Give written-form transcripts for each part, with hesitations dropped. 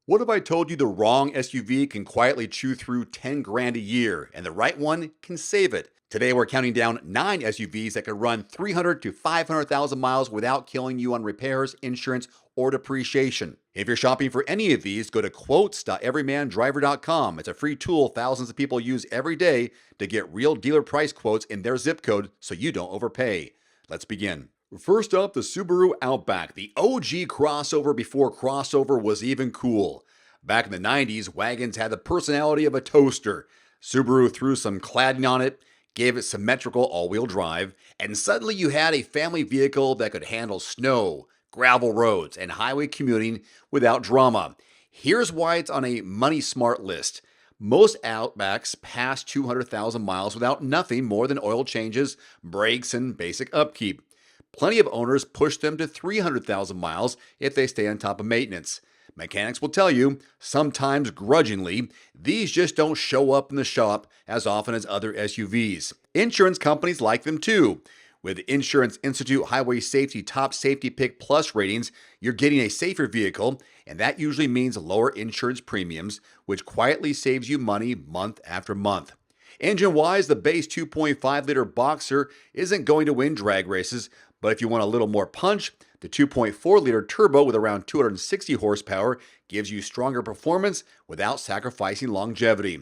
What if I told you the wrong SUV can quietly chew through 10 grand a year and the right one can save it? Today we're counting down 9 SUVs that could run 300 to 500,000 miles without killing you on repairs, insurance, or depreciation. If you're shopping for any of these, go to quotes.everymandriver.com. It's a free tool thousands of people use every day to get real dealer price quotes in their zip code so you don't overpay. Let's begin. First up, the Subaru Outback, the OG crossover before crossover was even cool. Back in the 90s, wagons had the personality of a toaster. Subaru threw some cladding on it, gave it symmetrical all-wheel drive, and suddenly you had a family vehicle that could handle snow, gravel roads, and highway commuting without drama. Here's why it's on a money-smart list. Most Outbacks pass 200,000 miles without nothing more than oil changes, brakes, and basic upkeep. Plenty of owners push them to 300,000 miles if they stay on top of maintenance. Mechanics will tell you, sometimes grudgingly, these just don't show up in the shop as often as other SUVs. Insurance companies like them too. With Insurance Institute Highway Safety Top Safety Pick Plus ratings, you're getting a safer vehicle, and that usually means lower insurance premiums, which quietly saves you money month after month. Engine-wise, the base 2.5-liter Boxer isn't going to win drag races, but if you want a little more punch, the 2.4-liter turbo with around 260 horsepower gives you stronger performance without sacrificing longevity.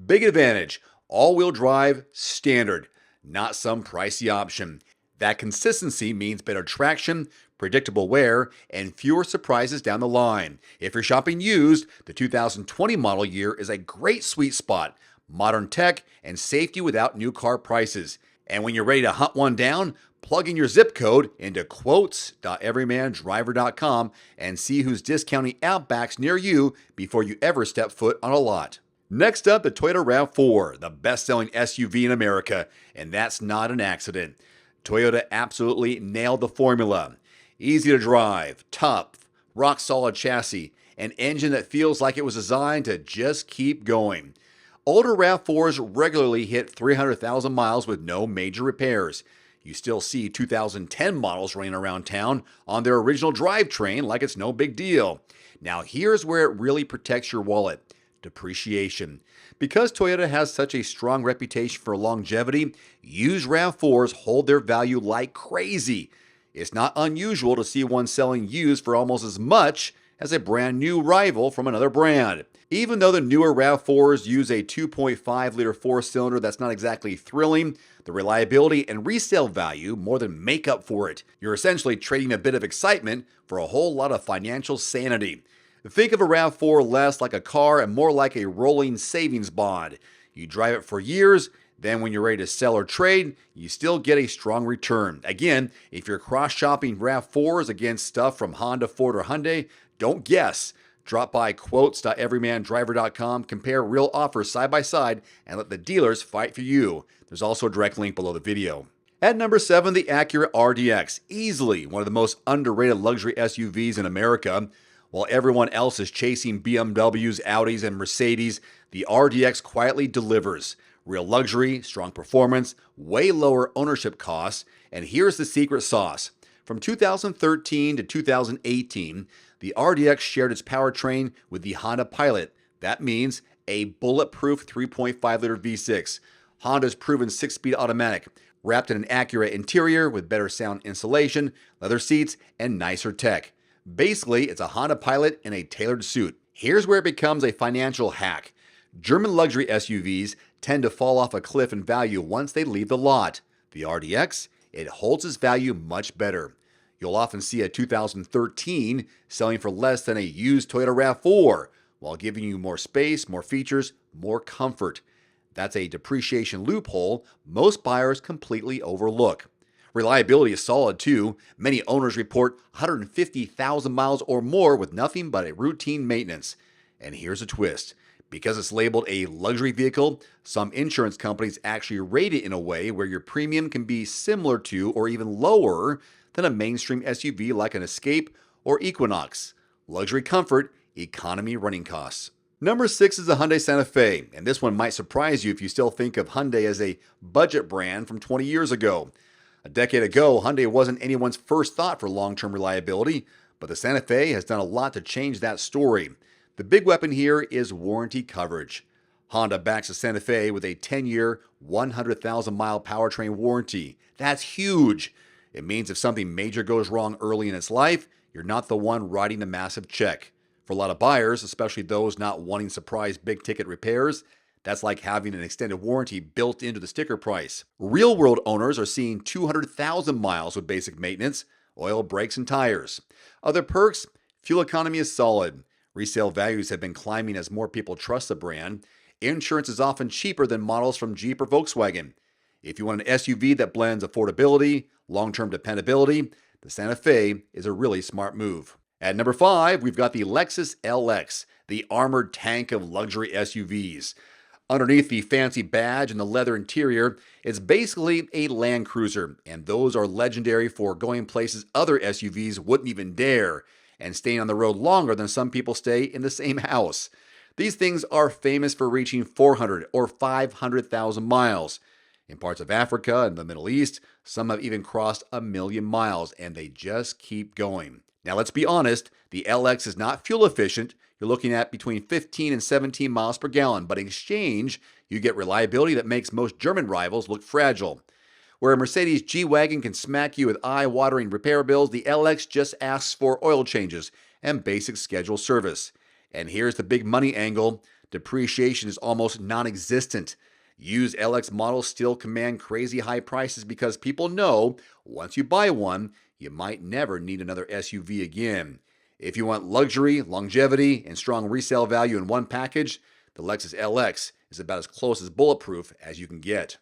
Big advantage, all-wheel drive standard, not some pricey option. That consistency means better traction, predictable wear, and fewer surprises down the line. If you're shopping used, the 2020 model year is a great sweet spot. Modern tech and safety without new car prices. And when you're ready to hunt one down, plug in your zip code into quotes.everymandriver.com and see who's discounting Outbacks near you before you ever step foot on a lot. Next up, the Toyota RAV4, the best-selling SUV in America, and that's not an accident. Toyota absolutely nailed the formula. Easy to drive, tough, rock-solid chassis, an engine that feels like it was designed to just keep going. Older RAV4s regularly hit 300,000 miles with no major repairs. You still see 2010 models running around town on their original drivetrain like it's no big deal. Now here's where it really protects your wallet. Depreciation. Because Toyota has such a strong reputation for longevity, used RAV4s hold their value like crazy. It's not unusual to see one selling used for almost as much as a brand new rival from another brand. Even though the newer RAV4s use a 2.5-liter four-cylinder that's not exactly thrilling, the reliability and resale value more than make up for it. You're essentially trading a bit of excitement for a whole lot of financial sanity. Think of a RAV4 less like a car and more like a rolling savings bond. You drive it for years, then when you're ready to sell or trade, you still get a strong return. Again, if you're cross-shopping RAV4s against stuff from Honda, Ford, or Hyundai, don't guess. Drop by quotes.everymandriver.com, compare real offers side by side, and let the dealers fight for you. There's also a direct link below the video. At number 7, the Acura RDX, easily one of the most underrated luxury SUVs in America. While everyone else is chasing BMWs, Audis, and Mercedes, the RDX quietly delivers. Real luxury, strong performance, way lower ownership costs, and here's the secret sauce. From 2013 to 2018, the RDX shared its powertrain with the Honda Pilot. That means a bulletproof 3.5-liter V6. Honda's proven 6-speed automatic, wrapped in an Acura interior with better sound insulation, leather seats, and nicer tech. Basically, it's a Honda Pilot in a tailored suit. Here's where it becomes a financial hack. German luxury SUVs tend to fall off a cliff in value once they leave the lot. The RDX, it holds its value much better. You'll often see a 2013 selling for less than a used Toyota RAV4, while giving you more space, more features, more comfort. That's a depreciation loophole most buyers completely overlook. Reliability is solid too. Many owners report 150,000 miles or more with nothing but a routine maintenance. And here's a twist. Because it's labeled a luxury vehicle, some insurance companies actually rate it in a way where your premium can be similar to or even lower than a mainstream SUV like an Escape or Equinox. Luxury comfort, economy running costs. Number 6 is the Hyundai Santa Fe, and this one might surprise you if you still think of Hyundai as a budget brand from 20 years ago. A decade ago, Hyundai wasn't anyone's first thought for long-term reliability, but the Santa Fe has done a lot to change that story. The big weapon here is warranty coverage. Honda backs the Santa Fe with a 10-year, 100,000-mile powertrain warranty. That's huge. It means if something major goes wrong early in its life, you're not the one writing the massive check. For a lot of buyers, especially those not wanting surprise big-ticket repairs, that's like having an extended warranty built into the sticker price. Real-world owners are seeing 200,000 miles with basic maintenance, oil, brakes, and tires. Other perks? Fuel economy is solid. Resale values have been climbing as more people trust the brand. Insurance is often cheaper than models from Jeep or Volkswagen. If you want an SUV that blends affordability, long-term dependability, the Santa Fe is a really smart move. At number 5, we've got the Lexus LX, the armored tank of luxury SUVs. Underneath the fancy badge and the leather interior, it's basically a Land Cruiser, and those are legendary for going places other SUVs wouldn't even dare, and staying on the road longer than some people stay in the same house. These things are famous for reaching 400 or 500,000 miles. In parts of Africa and the Middle East, some have even crossed 1,000,000 miles, and they just keep going. Now let's be honest, the LX is not fuel efficient. You're looking at between 15 and 17 miles per gallon, but in exchange, you get reliability that makes most German rivals look fragile. Where a Mercedes G-Wagon can smack you with eye-watering repair bills, the LX just asks for oil changes and basic scheduled service. And here's the big money angle. Depreciation is almost non-existent. Used LX models still command crazy high prices because people know once you buy one, you might never need another SUV again. If you want luxury, longevity, and strong resale value in one package, the Lexus LX is about as close as bulletproof as you can get.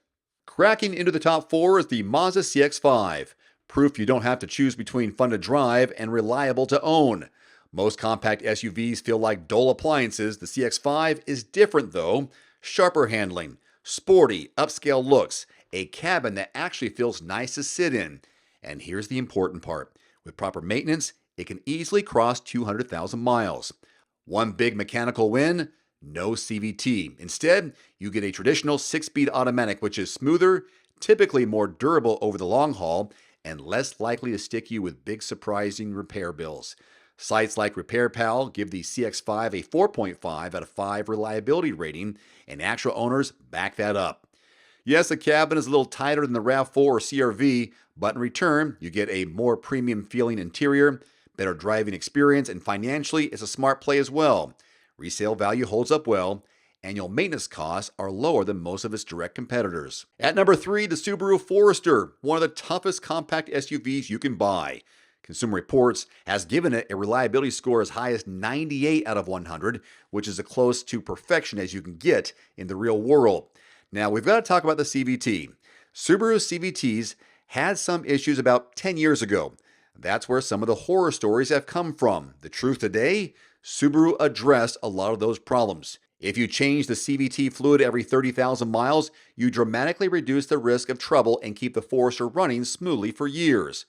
Cracking into the top 4 is the Mazda CX-5, proof you don't have to choose between fun to drive and reliable to own. Most compact SUVs feel like dull appliances. The CX-5 is different though. Sharper handling, sporty, upscale looks, a cabin that actually feels nice to sit in. And here's the important part. With proper maintenance, it can easily cross 200,000 miles. One big mechanical win, no CVT. Instead, you get a traditional 6-speed automatic, which is smoother, typically more durable over the long haul, and less likely to stick you with big surprising repair bills. Sites like RepairPal give the CX-5 a 4.5 out of 5 reliability rating, and actual owners back that up. Yes, the cabin is a little tighter than the RAV4 or CR-V, but in return, you get a more premium feeling interior, better driving experience, and financially, it's a smart play as well. Resale value holds up well. Annual maintenance costs are lower than most of its direct competitors. At number 3, the Subaru Forester, one of the toughest compact SUVs you can buy. Consumer Reports has given it a reliability score as high as 98 out of 100, which is as close to perfection as you can get in the real world. Now, we've got to talk about the CVT. Subaru CVTs had some issues about 10 years ago. That's where some of the horror stories have come from. The truth today, Subaru addressed a lot of those problems. If you change the CVT fluid every 30,000 miles, you dramatically reduce the risk of trouble and keep the Forester running smoothly for years.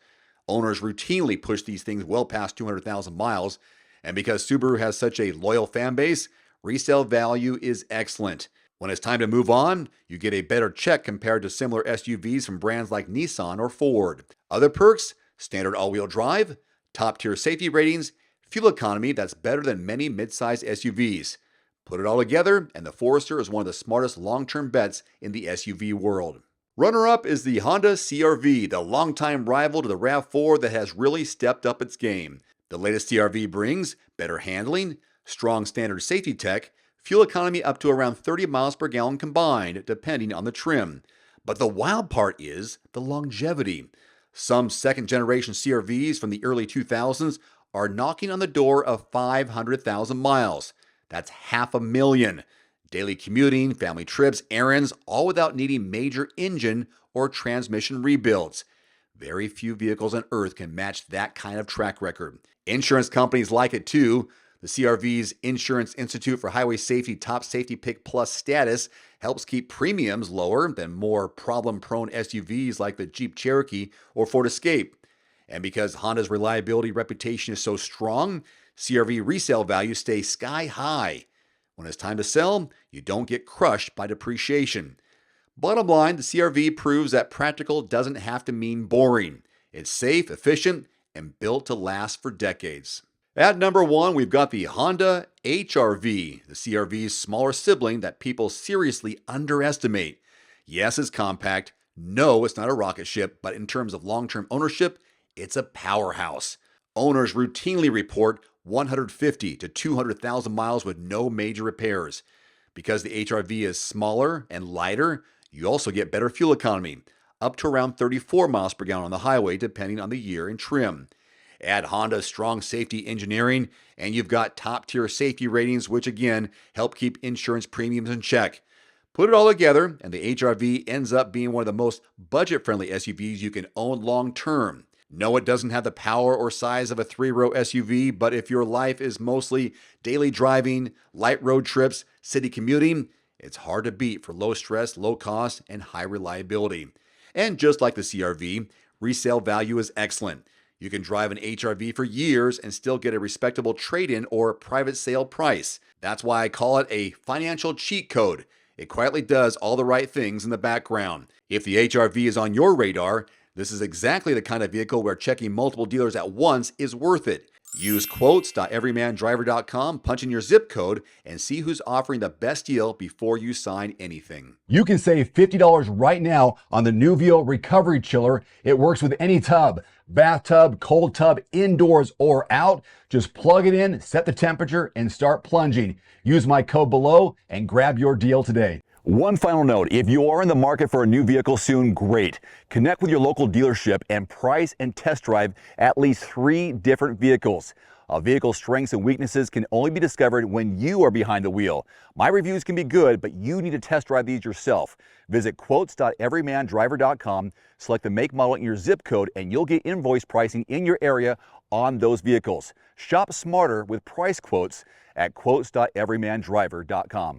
Owners routinely push these things well past 200,000 miles, and because Subaru has such a loyal fan base, resale value is excellent. When it's time to move on, you get a better check compared to similar SUVs from brands like Nissan or Ford. Other perks? Standard all-wheel drive, top-tier safety ratings, fuel economy that's better than many mid-size SUVs. Put it all together, and the Forester is one of the smartest long-term bets in the SUV world. Runner-up is the Honda CR-V, the longtime rival to the RAV4 that has really stepped up its game. The latest CR-V brings better handling, strong standard safety tech, fuel economy up to around 30 miles per gallon combined, depending on the trim. But the wild part is the longevity. Some second-generation CR-Vs from the early 2000s are knocking on the door of 500,000 miles. That's 500,000. Daily commuting, family trips, errands, all without needing major engine or transmission rebuilds. Very few vehicles on Earth can match that kind of track record. Insurance companies like it too. The CR-V's Insurance Institute for Highway Safety Top Safety Pick Plus status helps keep premiums lower than more problem-prone SUVs like the Jeep Cherokee or Ford Escape. And because Honda's reliability reputation is so strong, CR-V resale values stay sky high. When it's time to sell, you don't get crushed by depreciation. Bottom line, the CR-V proves that practical doesn't have to mean boring. It's safe, efficient, and built to last for decades. At number 1, we've got the Honda HR-V, the CR-V's smaller sibling that people seriously underestimate. Yes, it's compact. No, it's not a rocket ship, but in terms of long-term ownership, it's a powerhouse. Owners routinely report 150 to 200,000 miles with no major repairs. Because the HR-V is smaller and lighter, you also get better fuel economy, up to around 34 miles per gallon on the highway depending on the year and trim. Add Honda's strong safety engineering, and you've got top-tier safety ratings, which again help keep insurance premiums in check. Put it all together, and the HR-V ends up being one of the most budget-friendly SUVs you can own long-term. No, it doesn't have the power or size of a 3-row SUV, but if your life is mostly daily driving, light road trips, city commuting, it's hard to beat for low stress, low cost, and high reliability. And just like the CR-V, resale value is excellent. You can drive an HR-V for years and still get a respectable trade-in or private sale price. That's why I call it a financial cheat code. It quietly does all the right things in the background. If the HR-V is on your radar, this is exactly the kind of vehicle where checking multiple dealers at once is worth it. Use quotes.everymandriver.com, punch in your zip code, and see who's offering the best deal before you sign anything. You can save $50 right now on the Nuvio Recovery Chiller. It works with any tub, bathtub, cold tub, indoors or out. Just plug it in, set the temperature, and start plunging. Use my code below and grab your deal today. One final note, if you are in the market for a new vehicle soon, great. Connect with your local dealership and price and test drive at least 3 different vehicles. A vehicle's strengths and weaknesses can only be discovered when you are behind the wheel. My reviews can be good, but you need to test drive these yourself. Visit quotes.everymandriver.com, select the make, model, and your zip code, and you'll get invoice pricing in your area on those vehicles. Shop smarter with price quotes at quotes.everymandriver.com.